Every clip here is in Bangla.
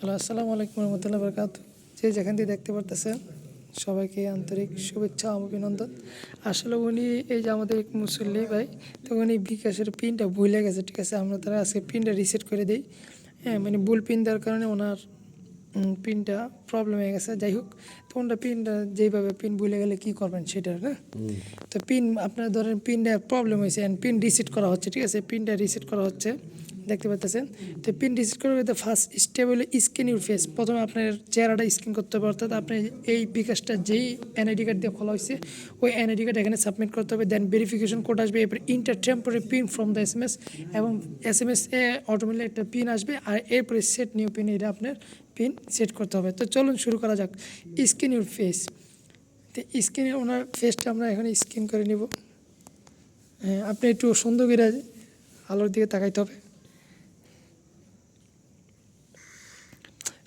হ্যালো, আসসালামু আলাইকুম রহমতুল্লাহ বরকাত। যে যেখান থেকে দেখতে পারতেছেন সবাইকে আন্তরিক শুভেচ্ছা ও অভিনন্দন। আসলে উনি এই যে আমাদের এক মুসল্লি ভাই, তো উনি বিকাশের পিনটা ভুলে গেছে, ঠিক আছে। আমরা তারা আজকে পিনটা রিসেট করে দিই। হ্যাঁ, মানে ভুল পিন দেওয়ার কারণে ওনার পিনটা প্রবলেম হয়ে গেছে। যাই হোক, তো ওনার পিনটা যেইভাবে পিন ভুলে গেলে কী করবেন সেটা না। তো পিন আপনার ধরেন পিনটা প্রবলেম হয়েছে অ্যান্ড পিন রিসেট করা হচ্ছে, ঠিক আছে। পিনটা রিসেট করা হচ্ছে, দেখতে পাচ্ছেন। তো পিন রিসেট করবে, তো ফার্স্ট স্টেপ হলো স্ক্যান ইউর ফেস। প্রথমে আপনার চেহারাটা স্ক্যান করতে হবে, অর্থাৎ আপনি এই বিকাশটা যেই এনআইডি কার্ড দিয়ে খোলা হয়েছে ওই এনআইডি কার্ড এখানে সাবমিট করতে হবে। দেন ভেরিফিকেশন কোড আসবে, এরপরে inter temporary pin from the SMS, এবং এসএমএস এ অটোমেটিক একটা পিন আসবে, আর এরপরে সেট নিউ পিন, এটা আপনার পিন সেট করতে হবে। তো চলুন শুরু করা যাক। Scan your face. তো স্ক্যানে ওনার ফেসটা আমরা এখানে স্ক্যান করে নিব। হ্যাঁ, আপনি একটু সুন্দর করে আলোর দিকে তাকাইতে হবে,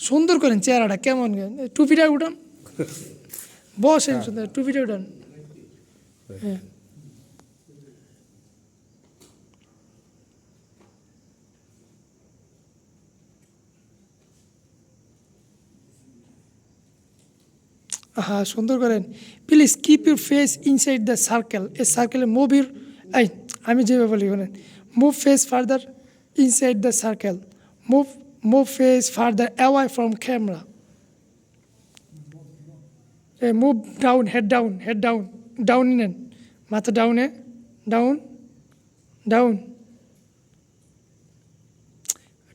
সুন্দর করেন চেহারাটা কেমন। টুপিটা উঠান, বসেন সুন্দর, টুপিটা উঠান। হ্যাঁ, হ্যাঁ, সুন্দর করেন। Please keep your face inside the circle. এ সার্কেলে মুভ ইউর, এই আমি যেভাবে বলি করেন, move face farther inside the circle, move move face farther away from camera, move down, head down, head down, down নেন, মাথা ডাউনে, ডাউন, ডাউন।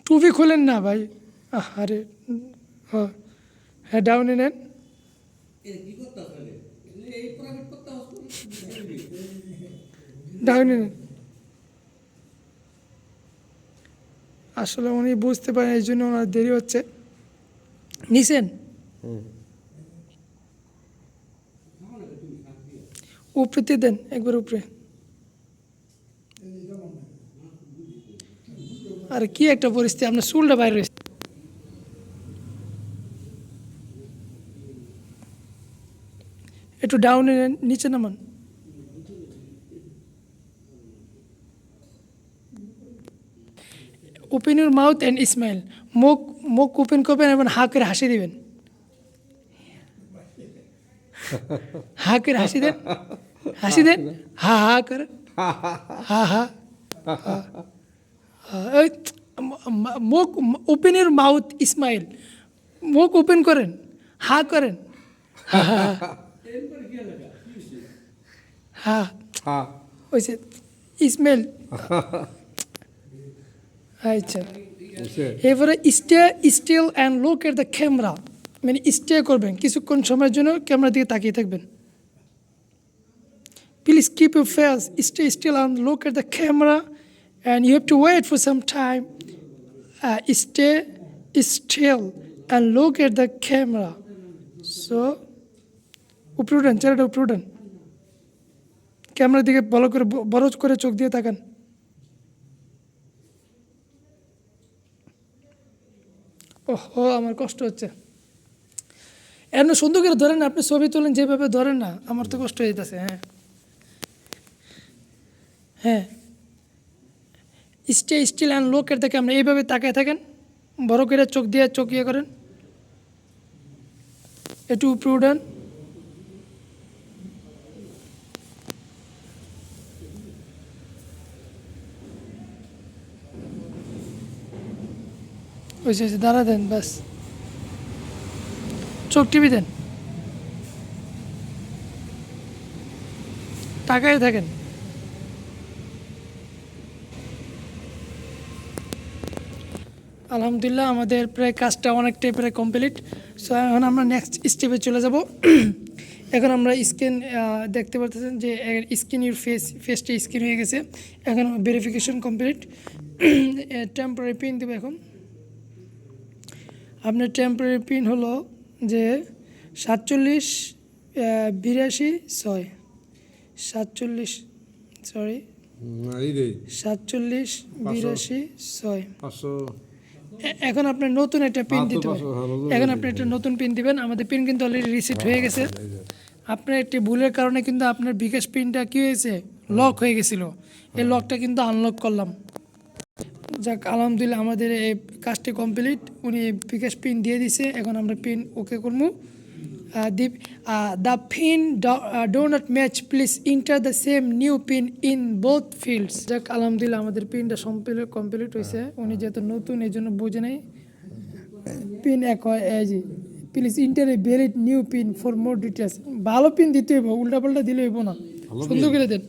টুপি খোলেন না ভাই, আরে হ্যাঁ, ডাউনে নেন। ডাউনে নেন। আসলে উনি বুঝতে পারেন, এই জন্য ওনার দেরি হচ্ছে। নিছেন উপরেতে দেন, একবার উপরে। আর কি একটা পরিস্থিতি, আপনার চুলটা বাইরে রয়েছে। একটু ডাউনে নেন, নিচে নামান। Open your mouth and smile. মুখ মুখ ওপেন করবেন এবং হা করে হাসি দিবেন। হা করে হাসি দেন, হাসি দেন, হা হা করে, হা হা। এই মুখ ওপেন ইউর মাউথ স্মাইল, মুখ ওপেন করেন, হা করেন, হা হা হা, হয়েছে স্মেল। আচ্ছা, এরপরে stay still and look at the camera, মানে স্টে করবেন কিছুক্ষণ সময়ের জন্য, ক্যামেরার দিকে তাকিয়ে থাকবেন। Please keep your face stay still and look at the camera and you have to wait for some time. Stay still and look at the camera. So উপরে উঠেন, চেহারাটা উপরে উঠেন, ক্যামেরার দিকে ভালো করে বড় করে চোখ দিয়ে তাকান। ওহো, আমার কষ্ট হচ্ছে। এমন সুন্দর করে ধরেন, আপনি ছবি তোলেন যেভাবে ধরেন না, আমার তো কষ্ট হয়ে যেতেছে। হ্যাঁ হ্যাঁ, stay still and look at the camera, এইভাবে তাকায় থাকেন, বড় করে চোখ দিয়ে চোখ ইয়ে করেন, একটু উপরে উঠান। হয়েছে, দাঁড়া দেন, ব্যাস, চোখ টিপি দেন, তাকায় থাকেন। আলহামদুলিল্লাহ, আমাদের প্রায় কাজটা অনেকটাই প্রায় কমপ্লিট। সো এখন আমরা নেক্সট স্টেপে চলে যাব। এখন আমরা স্ক্যান দেখতে পাচ্ছেন যে স্ক্যান ইউর ফেসটা স্ক্যান হয়ে গেছে। এখন ভেরিফিকেশন কমপ্লিট। টেম্পোরারি পিন দেবো এখন। আপনার টেম্পোরারি পিন হলো যে 47 82 6, 47, সরি, 47 82 6। এখন আপনার নতুন একটা পিন দিতে হবে। এখন আপনি একটা নতুন পিন দিবেন। আমাদের পিন কিন্তু অলরেডি রিসেট হয়ে গেছে। আপনার একটি ভুলের কারণে কিন্তু আপনার বিকাশ পিনটা কী হয়েছে, লক হয়ে গেছিলো। এই লকটা কিন্তু আনলক করলাম। যাক আলহামদুলিল্লাহ আমাদের এই কাজটি কমপ্লিট, উনি বিকাশ পিন দিয়ে দিছে, এখন আমরা পিন ওকে করবো। The pin do not match, please enter the same new pin in both fields. যাক আলহামদুলিল্লাহ আমাদের পিনটা কমপ্লিট হয়েছে, উনি যেহেতু নতুন এই জন্য বুঝে নেই। পিন এক হয় এই যে, please inter a valid new pin for more details. ভালো পিন দিতে হইব, উল্টাপাল্টা দিলে হইব না, সুন্দর করে দেন।